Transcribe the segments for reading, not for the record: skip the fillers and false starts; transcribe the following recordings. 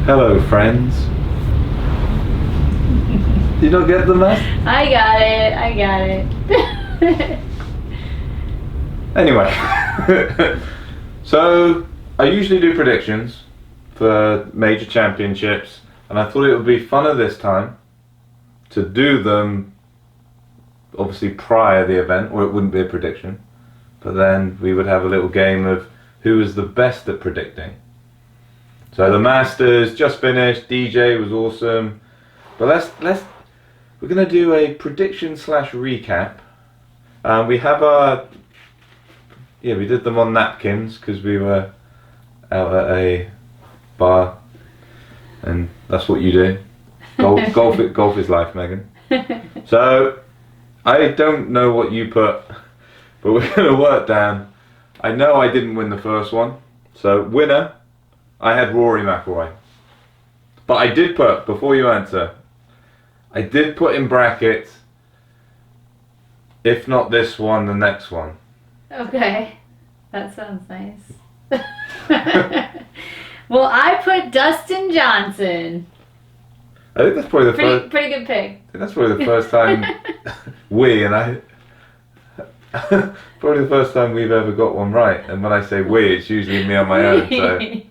Hello, friends. You don't get the mess? I got it. Anyway, so I usually do predictions for major championships, and I thought it would be funner this time to do them obviously prior to the event, or it wouldn't be a prediction, but then we would have a little game of who was the best at predicting. So the Masters just finished, DJ was awesome, but we're gonna do a prediction / recap. We have we did them on napkins because we were out at a bar, and that's what you do. Golf is life, Megan. So I don't know what you put, but we're gonna work down. I know I didn't win the first one, so winner, I had Rory McIlroy. But I did put, before you answer, I did put in brackets, if not this one, the next one. Okay, that sounds nice. Well, I put Dustin Johnson. I think that's probably the Pretty good pick. I think that's probably the first time probably the first time we've ever got one right. And when I say we, it's usually me on my own. So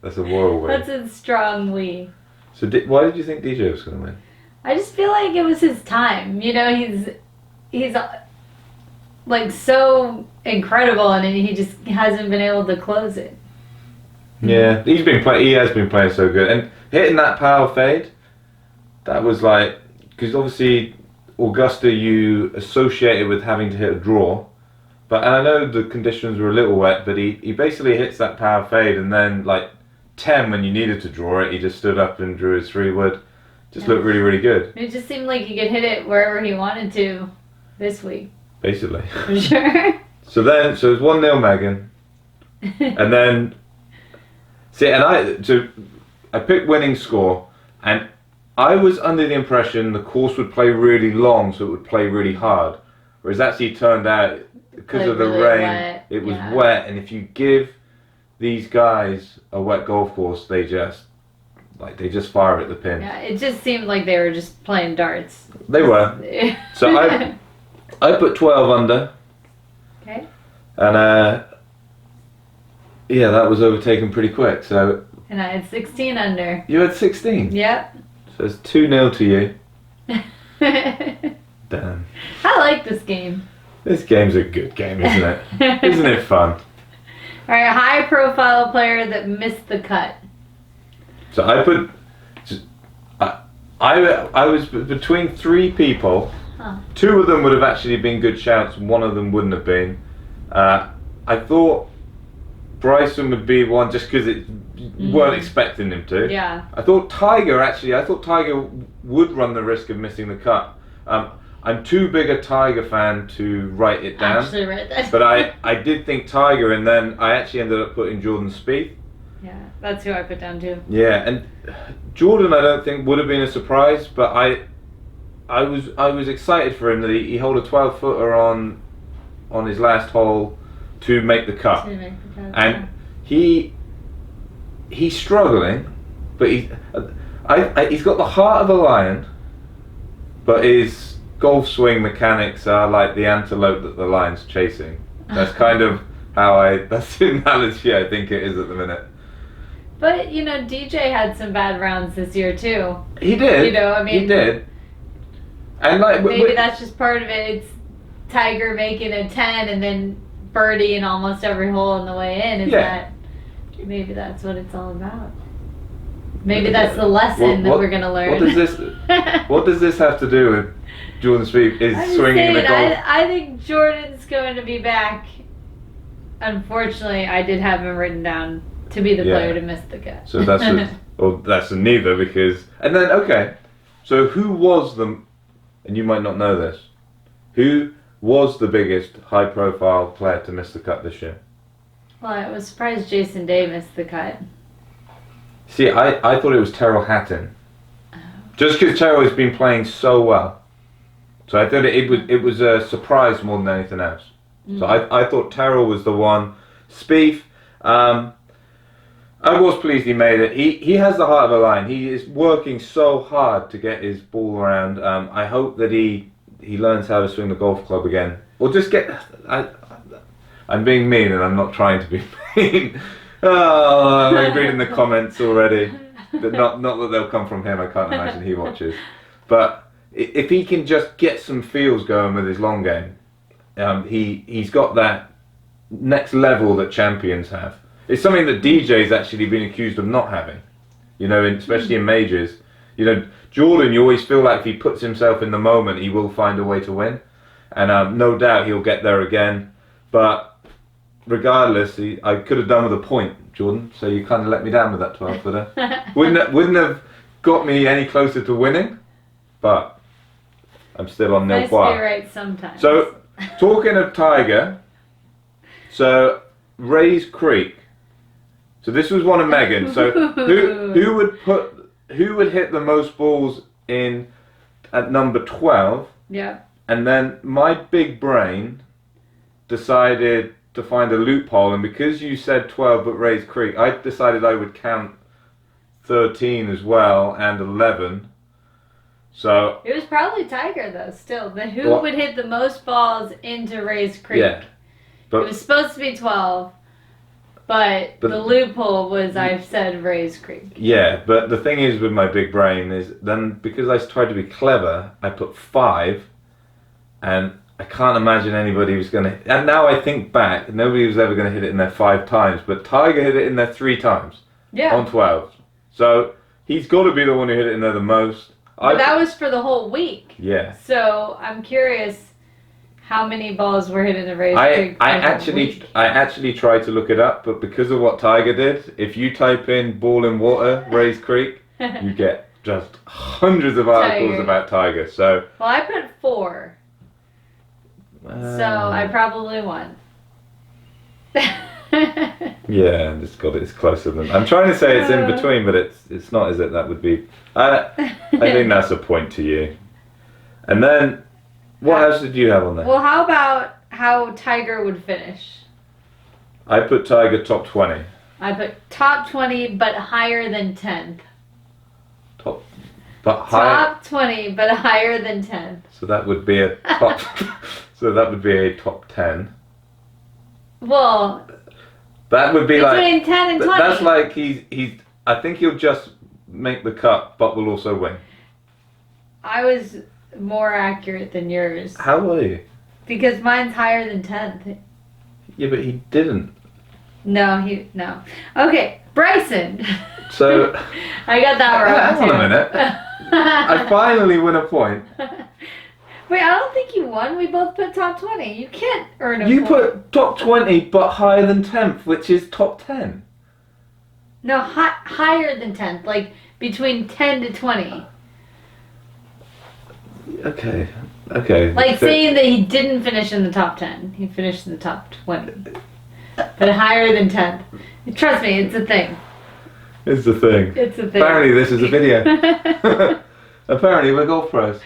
that's a royal we. That's a strong we. So why did you think DJ was going to win? I just feel like it was his time. You know, he's like so incredible, and he just hasn't been able to close it. Yeah, he has been playing so good, and hitting that power fade, that was like, because obviously Augusta you associate it with having to hit a draw, and I know the conditions were a little wet, but he basically hits that power fade, and then like 10 when you needed to draw it, he just stood up and drew his 3-wood. Just looked really, really good. It just seemed like he could hit it wherever he wanted to this week. Basically. For sure. So it's 1-0 Megan. And then I picked winning score, and I was under the impression the course would play really long, so it would play really hard. Whereas actually it turned out, because of the really rain, wet. it was wet, and if you give these guys a wet golf course, they just fire at the pin. Yeah, it just seemed like they were just playing darts. They were. So I put 12 under. Okay. And that was overtaken pretty quick. So. And I had 16 under. You had 16. Yep. So it's 2-0 to you. Damn. I like this game. This game's a good game, isn't it? Isn't it fun? All right, high profile player that missed the cut. So I put, I was between 3 people. Huh. 2 of them would have actually been good shouts. 1 of them wouldn't have been. I thought Bryson would be one just because you weren't expecting him to. Yeah. I thought Tiger would run the risk of missing the cut. I'm too big a Tiger fan to write it down. Actually write that. But I did think Tiger, and then I actually ended up putting Jordan Spieth. Yeah, that's who I put down too. Yeah, and Jordan I don't think would have been a surprise, but I was excited for him that he held a 12-footer on his last hole to make the cut. And he's struggling, but he's got the heart of a lion, but his golf swing mechanics are like the antelope that the lion's chasing. That's kind of that's the analogy I think it is at the minute. But, you know, DJ had some bad rounds this year, too. He did. You know, I mean... He did. And, like... Maybe that's just part of it. It's Tiger making a 10 and then birdie in almost every hole on the way in. Maybe that's what it's all about. Maybe that's the lesson that we're going to learn. What does this have to do with Jordan Spieth swinging the golf? I think Jordan's going to be back. Unfortunately, I did have him written down to be the player to miss the cut. So that's a neither, because... And then, okay, so who was and you might not know this, who was the biggest high-profile player to miss the cut this year? Well, I was surprised Jason Day missed the cut. See, I thought it was Terrell Hatton. Just because Terrell has been playing so well. So I thought it was a surprise more than anything else. So I thought Terrell was the one. Spieth, I was pleased he made it. He has the heart of a lion. He is working so hard to get his ball around. I hope that he learns how to swing the golf club again, or just get. I'm being mean, and I'm not trying to be mean. Oh, I'm reading the comments already. But not that they'll come from him. I can't imagine he watches. But if he can just get some feels going with his long game, he's got that next level that champions have. It's something that DJ's actually been accused of not having. You know, especially in majors. You know, Jordan, you always feel like if he puts himself in the moment, he will find a way to win. And no doubt he'll get there again. But regardless, I could have done with a point, Jordan. So you kind of let me down with that 12-footer. wouldn't have got me any closer to winning, but I'm still on nil nice points. to be right sometimes. So talking of Tiger, so Rays Creek. So this was one of Megan's. So who would hit the most balls in at number 12? Yeah. And then my big brain decided to find a loophole, and because you said 12 but Rays Creek, I decided I would count 13 as well and 11. So it was probably Tiger though. Still, who would hit the most balls into Rays Creek? Yeah, but it was supposed to be 12, but the loophole was I've said Rays Creek. Yeah, but the thing is with my big brain is then because I tried to be clever, I put 5, and I can't imagine anybody was going to... And now I think back, nobody was ever going to hit it in there 5 times, but Tiger hit it in there 3 times on 12. So he's got to be the one who hit it in there the most. But that was for the whole week. Yeah. So I'm curious how many balls were hit in the Rays Creek. I actually tried to look it up, but because of what Tiger did, if you type in ball in water, Rays Creek, you get just hundreds of articles about Tiger. So well, I put 4. So I probably won. Yeah, it's closer than... I'm trying to say it's in between, but it's not, is it? That would be... I think that's a point to you. And then, what else did you have on there? Well, how about how Tiger would finish? I put Tiger top 20. I put top 20, but higher than 10th. Top 20, but higher than 10th. So that would be a top... So that would be a top 10. Well, that would be between 10 and 20. That's like he's. I think he'll just make the cut, but will also win. I was more accurate than yours. How were you? Because mine's higher than 10th. Yeah, but he didn't. No. Okay, Bryson. So I got that wrong. Hang on a minute. I finally win a point. Wait, I don't think you won. We both put top 20. You can't earn a point. You put top 20, but higher than 10th, which is top 10. No, higher than 10th. Like, between 10 to 20. Okay. Like, saying that he didn't finish in the top 10. He finished in the top 20. But higher than 10th. Trust me, it's a thing. It's a thing. It's a thing. Apparently this is a video. Apparently we're golf pros.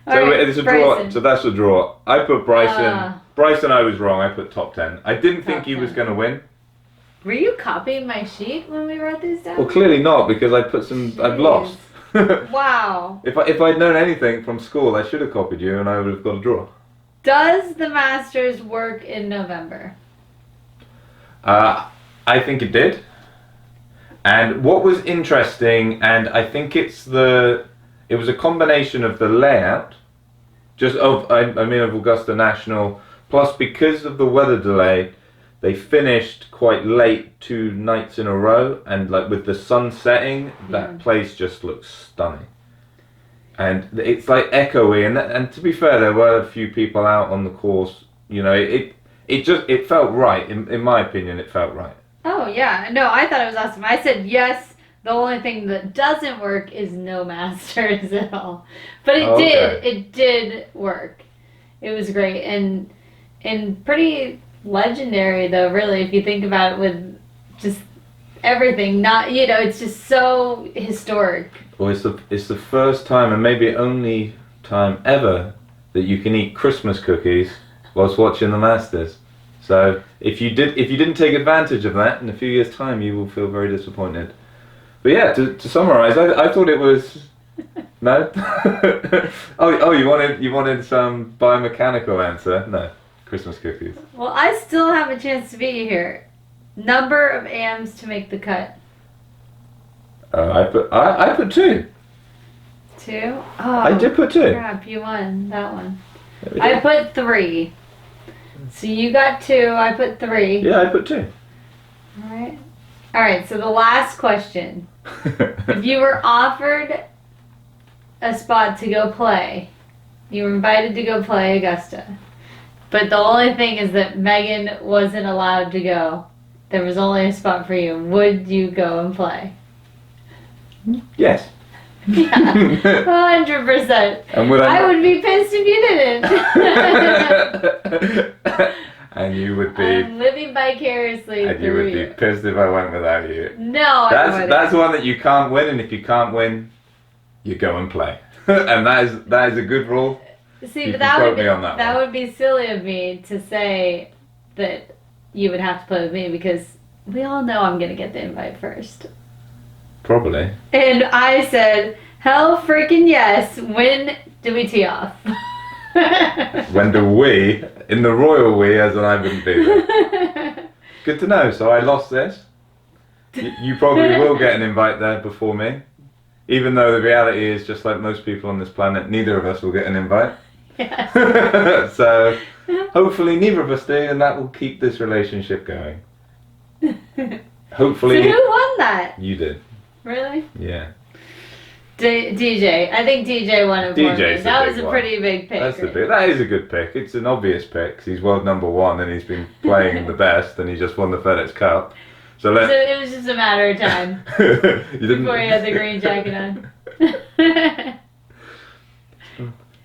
So right, it's a Bryson. draw. So that's a draw. I put Bryson. Bryson, I was wrong. I put top 10. I didn't think he was going to win. Were you copying my sheet when we wrote these down? Well, clearly not, because I put some. Jeez. I've lost. Wow. If I'd known anything from school, I should have copied you, and I would have got a draw. Does the Masters work in November? I think it did. And what was interesting, and I think it was a combination of the layout, of Augusta National, plus because of the weather delay, they finished quite late 2 nights in a row, and like with the sun setting, that place just looks stunning. And it's like echoey, and to be fair, there were a few people out on the course. You know, it felt right. In my opinion, it felt right. Oh yeah, no, I thought it was awesome. I said yes. The only thing that doesn't work is no Masters at all. But it did work. It was great and pretty legendary though, really, if you think about it, with just everything. Not, it's just so historic. Well, it's the first time, and maybe only time ever, that you can eat Christmas cookies whilst watching the Masters. So if you didn't take advantage of that, in a few years' time, you will feel very disappointed. But yeah, to summarise, I thought it was no. You wanted some biomechanical answer? No, Christmas cookies. Well, I still have a chance to beat you here. Number of AMs to make the cut. I put 2. 2? Oh, I did put 2. Crap, you won that one. I put 3. So you got 2. I put 3. Yeah, I put 2. All right. So the last question: if you were offered a spot to go play, you were invited to go play Augusta, but the only thing is that Megan wasn't allowed to go. There was only a spot for you. Would you go and play? Yes. Yeah, 100%. And I would be pissed if you didn't. And you would be. I'm living vicariously And you through would be pissed if I went without you. No, That's one that you can't win, and if you can't win, you go and play. And that is a good rule. See, You but can quote me on that one. would be silly of me to say that you would have to play with me because we all know I'm gonna get the invite first. Probably. And I said, hell freaking yes. When do we tee off? When do we, in the royal we, as in I wouldn't be there. Good to know. So I lost this. You probably will get an invite there before me. Even though the reality is, just like most people on this planet, neither of us will get an invite. Yes. So hopefully neither of us do, and that will keep this relationship going. Hopefully. So who won that? You did. Really? Yeah. DJ. I think DJ won it for me. That was a pretty big pick. That is a good pick. It's an obvious pick 'cause he's world number 1 and he's been playing the best and he just won the FedEx Cup. So it was just a matter of time before he had the green jacket on.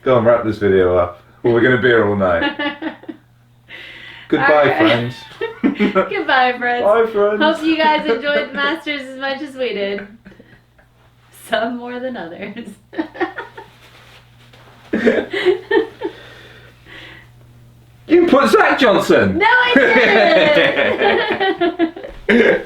Go on, wrap this video up. Well, we're going to be here all night. Goodbye, friends. Goodbye, friends. Bye, friends. Hope you guys enjoyed the Masters as much as we did. Some more than others. You put Zach Johnson! No, I didn't!